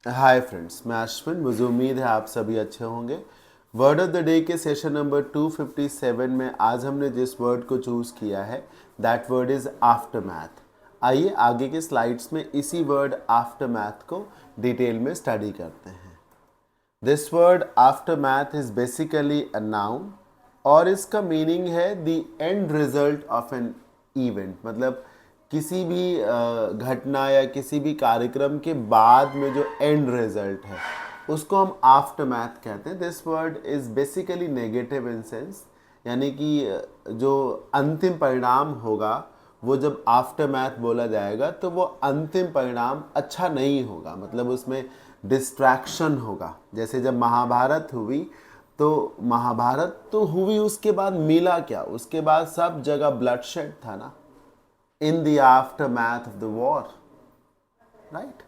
Hi friends, मैं अश्विन। मुझे उम्मीद है आप सभी अच्छे होंगे। वर्ड ऑफ द डे के सेशन नंबर 257 में आज हमने जिस वर्ड को चूज़ किया है that word is after math. आइए आगे के स्लाइड्स में इसी वर्ड आफ्टर मैथ को डिटेल में स्टडी करते हैं। This word after math is basically a noun और इसका मीनिंग है the end result of an event. मतलब किसी भी घटना या किसी भी कार्यक्रम के बाद में जो एंड रिजल्ट है उसको हम आफ्टर मैथ कहते हैं। This word is basically negative in sense, यानी कि जो अंतिम परिणाम होगा वो जब आफ्टर मैथ बोला जाएगा तो वो अंतिम परिणाम अच्छा नहीं होगा, मतलब उसमें डिस्ट्रैक्शन होगा। जैसे जब महाभारत हुई तो महाभारत तो हुई, उसके बाद मिला क्या? उसके बाद सब जगह ब्लडशेड था ना, in the aftermath of the war, right?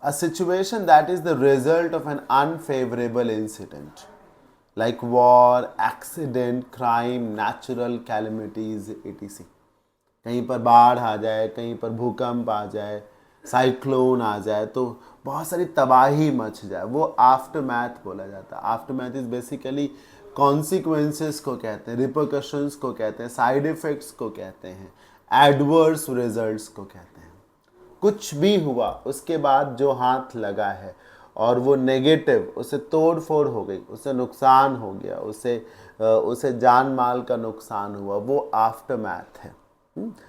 A situation that is the result of an unfavorable incident like war, accident, crime, natural calamities, etc. कहीं पर बाढ़ आ जाए, कहीं पर भूकंप आ जाए, साइक्लोन आ जाए, तो बहुत सारी तबाही मच जाए, वो आफ्टर मैथ बोला जाता है। After math is basically consequences को कहते हैं, रिपरकशंस को कहते हैं, साइड इफेक्ट्स को कहते हैं, एडवर्स रिजल्ट्स को कहते हैं। कुछ भी हुआ उसके बाद जो हाथ लगा है और वो नेगेटिव, उससे तोड़ फोड़ हो गई, उससे नुकसान हो गया, उसे जान माल का नुकसान हुआ, वो आफ्टर मैथ है।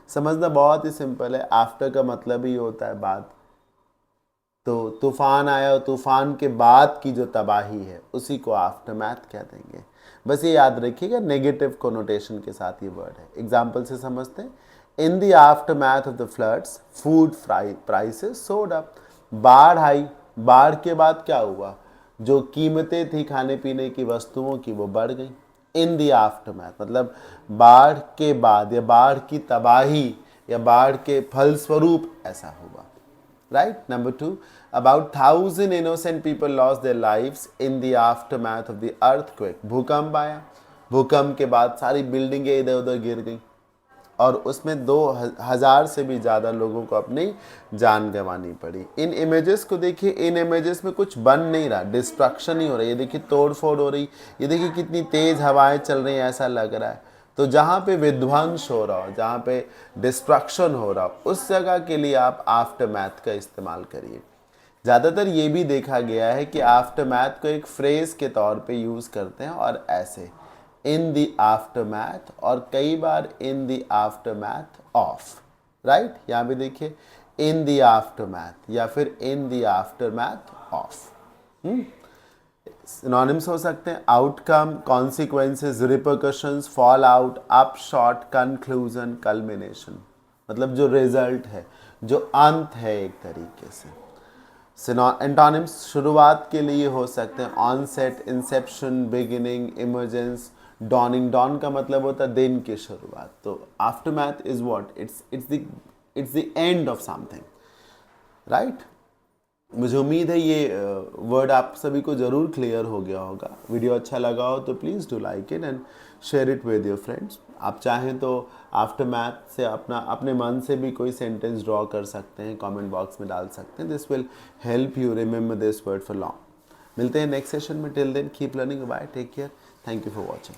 समझना बहुत ही सिंपल है। आफ्टर का मतलब ही होता है बाद। तो तूफान आया और तूफान के बाद की जो तबाही है उसी को आफ्टर मैथ कह देंगे। बस ये याद रखिएगा, नेगेटिव कोनोटेशन के साथ ये वर्ड है। एग्जाम्पल से समझते हैं। इन the aftermath of the floods food prices सोड अप। बाढ़ आई, बाढ़ के बाद क्या हुआ? जो कीमतें थी खाने पीने की वस्तुओं की वो बढ़ गई। इन द आफ्टर मैथ मतलब बाढ़ के बाद या बाढ़ की तबाही या बाढ़ के फलस्वरूप ऐसा हुआ। Right? Number 2, about 1,000 innocent people lost their lives in the aftermath of the earthquake. भूकंप आया, भूकंप के बाद सारी बिल्डिंगें इधर उधर गिर गई और उसमें 2,000 से भी ज़्यादा लोगों को अपनी जान गंवानी पड़ी। इन इमेजेस को देखिए, इन इमेजेस में कुछ बन नहीं रहा, डिस्ट्रक्शन ही हो रही है। ये देखिए तोड़ फोड़ हो रही, ये देखिए कितनी तेज़ हवाएं चल रही हैं, ऐसा लग रहा है। तो जहाँ पे विध्वंस हो रहा हो, जहाँ पे डिस्ट्रक्शन हो रहा हो, उस जगह के लिए आप आफ्टर मैथ का इस्तेमाल करिए। ज़्यादातर ये भी देखा गया है कि आफ्टर मैथ को एक फ्रेज़ के तौर पे यूज़ करते हैं और ऐसे इन द आफ्टर मैथ, और कई बार in the aftermath of. Right, यहाँ पे देखिए इन द आफ्टर मैथ या फिर in the aftermath of. Synonyms हो सकते हैं outcome, consequences, repercussions, fallout, upshot, conclusion, culmination. मतलब जो रिजल्ट है, जो अंत है एक तरीके से। एंटोनिम्स शुरुआत के लिए हो सकते हैं onset, inception, beginning, emergence, dawning. Dawn का मतलब होता है दिन की शुरुआत। तो aftermath is what? It's the end of something, right? मुझे उम्मीद है ये वर्ड आप सभी को ज़रूर क्लियर हो गया होगा। वीडियो अच्छा लगा हो तो please do like it and share it with your friends. आप चाहें तो आफ्टर मैथ से अपने मन से भी कोई सेंटेंस ड्रॉ कर सकते हैं, कमेंट बॉक्स में डाल सकते हैं। This will help you remember this word for long. मिलते हैं नेक्स्ट सेशन में। Till then keep learning, bye, take care, thank you for watching.